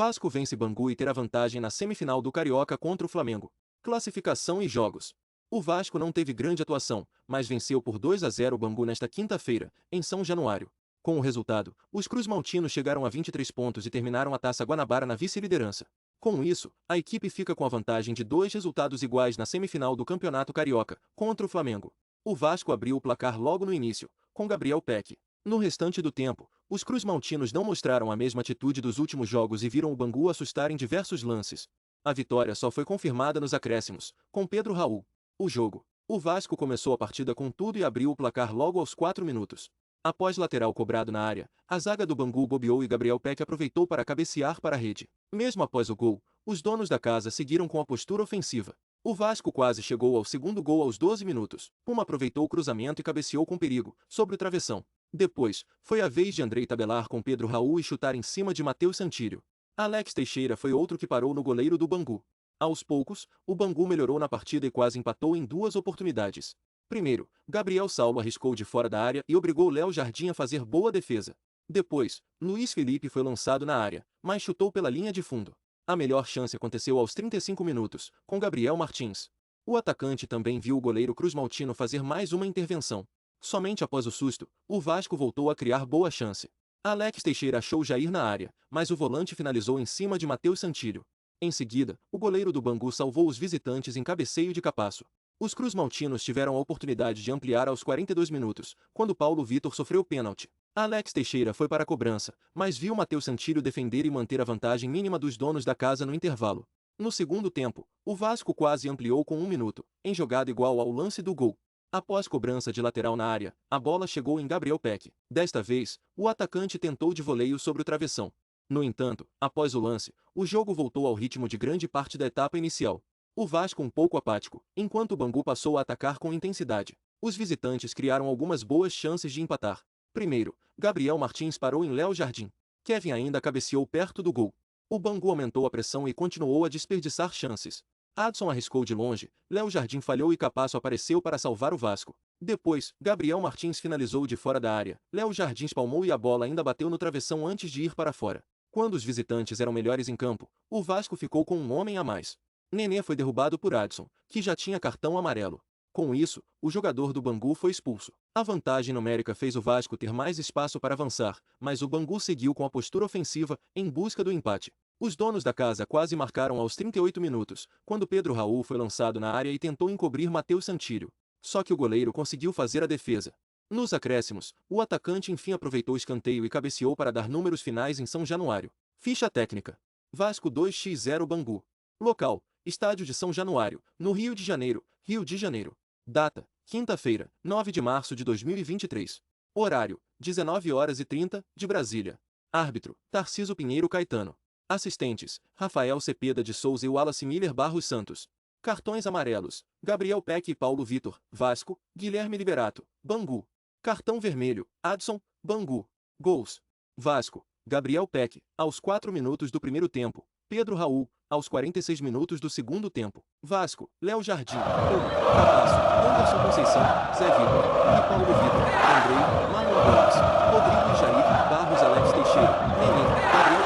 Vasco vence Bangu e terá vantagem na semifinal do Carioca contra o Flamengo. Classificação e jogos. O Vasco não teve grande atuação, mas venceu por 2-0 o Bangu nesta quinta-feira, em São Januário. Com o resultado, os cruz-maltinos chegaram a 23 pontos e terminaram a Taça Guanabara na vice-liderança. Com isso, a equipe fica com a vantagem de 2 resultados iguais na semifinal do Campeonato Carioca, contra o Flamengo. O Vasco abriu o placar logo no início, com Gabriel Peck. No restante do tempo, os cruz-maltinos não mostraram a mesma atitude dos últimos jogos e viram o Bangu assustar em diversos lances. A vitória só foi confirmada nos acréscimos, com Pedro Raul. O jogo. O Vasco começou a partida com tudo e abriu o placar logo aos 4 minutos. Após lateral cobrado na área, a zaga do Bangu bobeou e Gabriel Peck aproveitou para cabecear para a rede. Mesmo após o gol, os donos da casa seguiram com a postura ofensiva. O Vasco quase chegou ao segundo gol aos 12 minutos. Puma aproveitou o cruzamento e cabeceou com perigo, sobre o travessão. Depois, foi a vez de Andrei tabelar com Pedro Raul e chutar em cima de Matheus Santillo. Alex Teixeira foi outro que parou no goleiro do Bangu. Aos poucos, o Bangu melhorou na partida e quase empatou em 2 oportunidades. Primeiro, Gabriel Saulo arriscou de fora da área e obrigou Léo Jardim a fazer boa defesa. Depois, Luiz Felipe foi lançado na área, mas chutou pela linha de fundo. A melhor chance aconteceu aos 35 minutos, com Gabriel Martins. O atacante também viu o goleiro cruz-maltino fazer mais uma intervenção. Somente após o susto, o Vasco voltou a criar boa chance. Alex Teixeira achou Jair na área, mas o volante finalizou em cima de Matheus Santillo. Em seguida, o goleiro do Bangu salvou os visitantes em cabeceio de Capasso. Os cruz-maltinos tiveram a oportunidade de ampliar aos 42 minutos, quando Paulo Vitor sofreu pênalti. Alex Teixeira foi para a cobrança, mas viu Matheus Santillo defender e manter a vantagem mínima dos donos da casa no intervalo. No segundo tempo, o Vasco quase ampliou com 1 minuto, em jogada igual ao lance do gol. Após cobrança de lateral na área, a bola chegou em Gabriel Peck. Desta vez, o atacante tentou de voleio sobre o travessão. No entanto, após o lance, o jogo voltou ao ritmo de grande parte da etapa inicial. O Vasco um pouco apático, enquanto o Bangu passou a atacar com intensidade. Os visitantes criaram algumas boas chances de empatar. Primeiro, Gabriel Martins parou em Léo Jardim. Kevin ainda cabeceou perto do gol. O Bangu aumentou a pressão e continuou a desperdiçar chances. Adson arriscou de longe, Léo Jardim falhou e Capasso apareceu para salvar o Vasco. Depois, Gabriel Martins finalizou de fora da área, Léo Jardim espalmou e a bola ainda bateu no travessão antes de ir para fora. Quando os visitantes eram melhores em campo, o Vasco ficou com um homem a mais. Nenê foi derrubado por Adson, que já tinha cartão amarelo. Com isso, o jogador do Bangu foi expulso. A vantagem numérica fez o Vasco ter mais espaço para avançar, mas o Bangu seguiu com a postura ofensiva, em busca do empate. Os donos da casa quase marcaram aos 38 minutos, quando Pedro Raul foi lançado na área e tentou encobrir Matheus Santillo. Só que o goleiro conseguiu fazer a defesa. Nos acréscimos, o atacante enfim aproveitou o escanteio e cabeceou para dar números finais em São Januário. Ficha técnica. Vasco 2x0 Bangu. Local: Estádio de São Januário, no Rio de Janeiro, Rio de Janeiro. Data: quinta-feira, 9 de março de 2023. Horário: 19h30, de Brasília. Árbitro: Tarciso Pinheiro Caetano. Assistentes: Rafael Cepeda de Souza e Wallace Miller Barros Santos. Cartões amarelos: Gabriel Peck e Paulo Vitor, Vasco; Guilherme Liberato, Bangu. Cartão vermelho: Adson, Bangu. Gols: Vasco: Gabriel Peck, aos 4 minutos do primeiro tempo; Pedro Raul, aos 46 minutos do segundo tempo. Vasco: Léo Jardim, Puma, Capasso, Anderson Conceição, Zé Vitor e Paulo Vitor, Andrei, Manuel Gomes, Rodrigo e Jair, Barros Alex Teixeira, Nenê, Gabriel